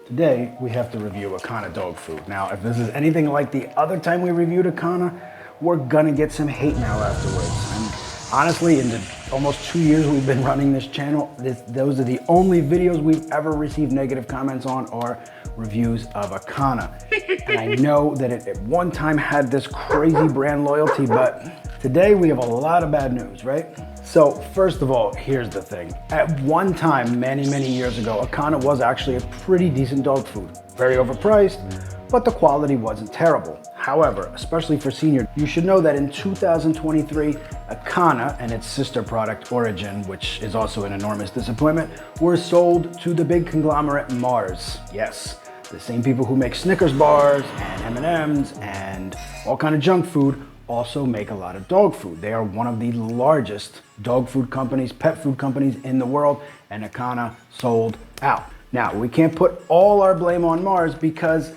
Today, we have to review Acana dog food. Now, if this is anything like the other time we reviewed Acana, we're gonna get some hate mail afterwards. And honestly, in the almost 2 years we've been running this channel, those are the only videos we've ever received negative comments on are reviews of Acana. And I know that it at one time had this crazy brand loyalty, but today we have a lot of bad news, right? So first of all, here's the thing. At one time, many years ago, Acana was actually a pretty decent dog food. Very overpriced, but the quality wasn't terrible. However, especially for seniors, you should know that in 2023, Acana and its sister product Origin, which is also an enormous disappointment, were sold to the big conglomerate Mars. Yes, the same people who make Snickers bars and M&Ms and all kind of junk food also make a lot of dog food. They are one of the largest dog food companies, pet food companies in the world, and Acana sold out. Now, we can't put all our blame on Mars because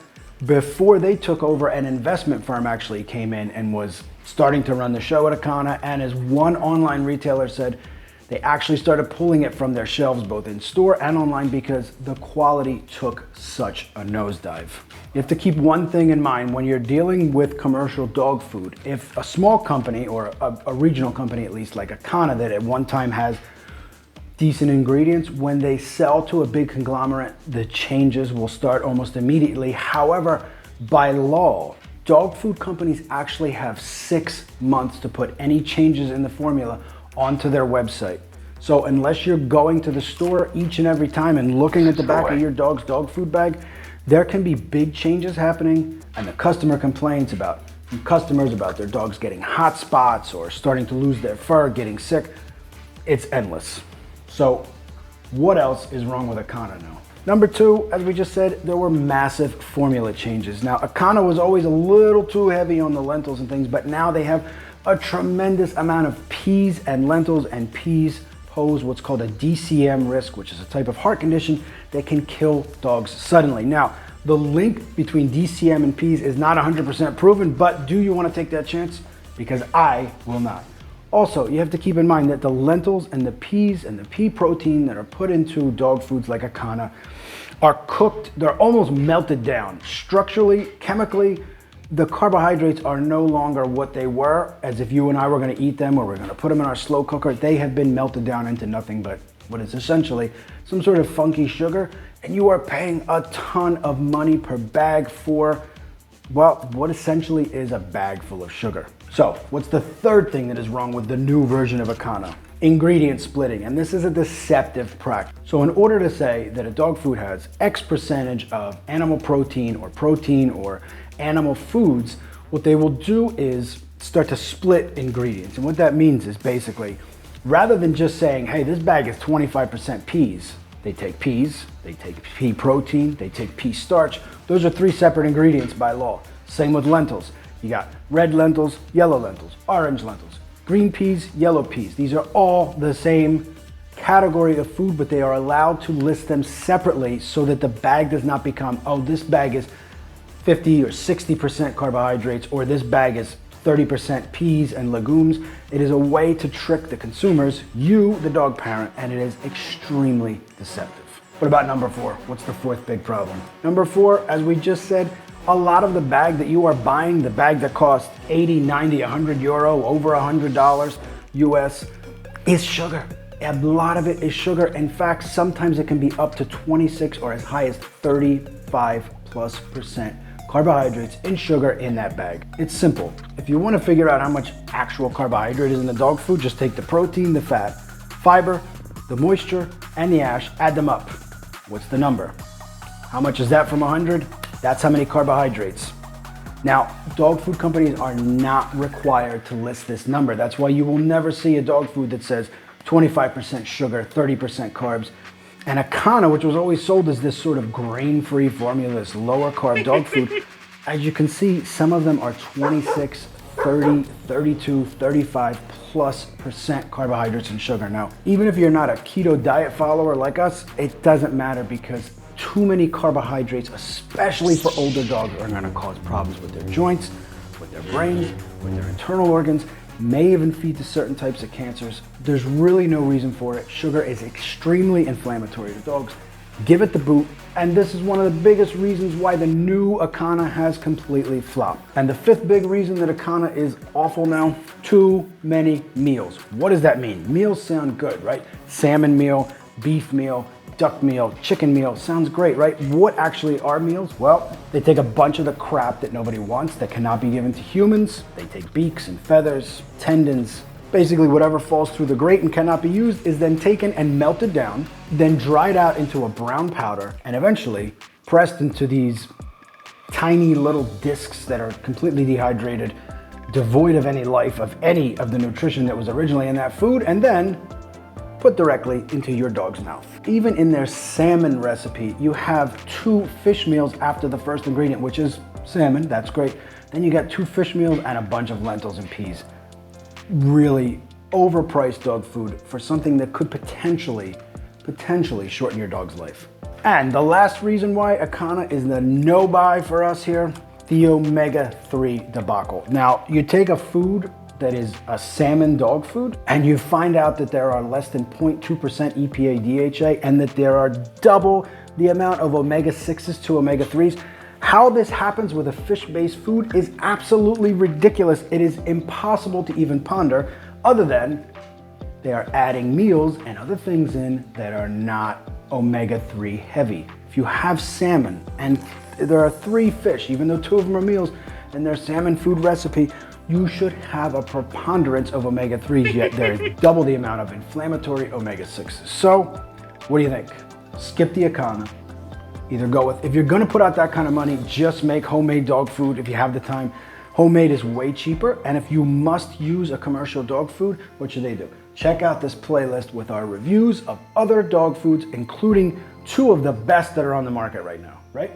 before they took over, an investment firm actually came in and was starting to run the show at Acana, and as one online retailer said, they actually started pulling it from their shelves both in store and online because the quality took such a nosedive. You have to keep one thing in mind when you're dealing with commercial dog food. If a small company, or a regional company at least, like Acana, that at one time has decent ingredients, when they sell to a big conglomerate, the changes will start almost immediately. However, by law, dog food companies actually have 6 months to put any changes in the formula onto their website. So unless you're going to the store each and every time and looking at the back of your dog's dog food bag, there can be big changes happening, and the customer complains about customers about their dogs getting hot spots or starting to lose their fur, getting sick. It's endless. So what else is wrong with Acana now? Number two, as we just said, there were massive formula changes. Now, Acana was always a little too heavy on the lentils and things, but now they have a tremendous amount of peas and lentils, and peas pose what's called a DCM risk, which is a type of heart condition that can kill dogs suddenly. Now, the link between DCM and peas is not 100% proven, but do you want to take that chance? Because I will not. Also, you have to keep in mind that the lentils and the peas and the pea protein that are put into dog foods like Acana are cooked, they're almost melted down. Structurally, chemically, the carbohydrates are no longer what they were, as if you and I were gonna eat them or we're gonna put them in our slow cooker. They have been melted down into nothing but what is essentially some sort of funky sugar, and you are paying a ton of money per bag for, well, what essentially is a bag full of sugar. So, what's the third thing that is wrong with the new version of Acana? Ingredient splitting, and this is a deceptive practice. So in order to say that a dog food has X percentage of animal protein or animal foods, what they will do is start to split ingredients. And what that means is basically, rather than just saying, hey, this bag is 25% peas, they take peas, they take pea protein, they take pea starch. Those are 3 separate ingredients by law. Same with lentils. You got red lentils, yellow lentils, orange lentils, green peas, yellow peas. These are all the same category of food, but they are allowed to list them separately so that the bag does not become, oh, this bag is 50 or 60% carbohydrates, or this bag is 30% peas and legumes. It is a way to trick the consumers, you, the dog parent, and it is extremely deceptive. What about number 4? What's the fourth big problem? Number 4, as we just said, a lot of the bag that you are buying, the bag that costs 80, 90, 100 euro, over $100 US, is sugar. A lot of it is sugar. In fact, sometimes it can be up to 26 or as high as 35+% carbohydrates in sugar in that bag. It's simple. If you want to figure out how much actual carbohydrate is in the dog food, just take the protein, the fat, fiber, the moisture, and the ash, add them up. What's the number? How much is that from 100? That's how many carbohydrates. Now, dog food companies are not required to list this number. That's why you will never see a dog food that says 25% sugar, 30% carbs. And Acana, which was always sold as this sort of grain-free formula, this lower carb dog food, as you can see, some of them are 26, 30, 32, 35+% carbohydrates and sugar. Now, even if you're not a keto diet follower like us, it doesn't matter because too many carbohydrates, especially for older dogs, are going to cause problems with their joints, with their brains, with their internal organs, may even feed to certain types of cancers. There's really no reason for it. Sugar is extremely inflammatory to dogs, Give it the boot. And this is one of the biggest reasons why the new Acana has completely flopped. And the fifth big reason that Acana is awful now, too many meals. What does that mean? Meals sound good, right? Salmon meal, beef meal, duck meal, chicken meal, sounds great, right? What actually are meals? Well, they take a bunch of the crap that nobody wants that cannot be given to humans. They take beaks and feathers, tendons, basically whatever falls through the grate and cannot be used is then taken and melted down, then dried out into a brown powder, and eventually pressed into these tiny little discs that are completely dehydrated, devoid of any life, of any of the nutrition that was originally in that food, and then put directly into your dog's mouth. Even in their salmon recipe, you have 2 fish meals after the first ingredient, which is salmon, that's great. Then you got 2 fish meals and a bunch of lentils and peas. Really overpriced dog food for something that could potentially shorten your dog's life. And the last reason why Acana is the no buy for us here, the omega-3 debacle. Now, you take a food that is a salmon dog food and you find out that there are less than 0.2% EPA DHA and that there are double the amount of omega-6s to omega-3s. How this happens with a fish-based food is absolutely ridiculous. It is impossible to even ponder, other than they are adding meals and other things in that are not omega-3 heavy. If you have salmon, and there are 3 fish, even though 2 of them are meals, in their salmon food recipe, you should have a preponderance of omega-3s, yet there's double the amount of inflammatory omega-6s. So, what do you think? Skip the Acana. Either go with, if you're gonna put out that kind of money, just make homemade dog food if you have the time. Homemade is way cheaper, and if you must use a commercial dog food, what should they do? Check out this playlist with our reviews of other dog foods, including 2 of the best that are on the market right now, right?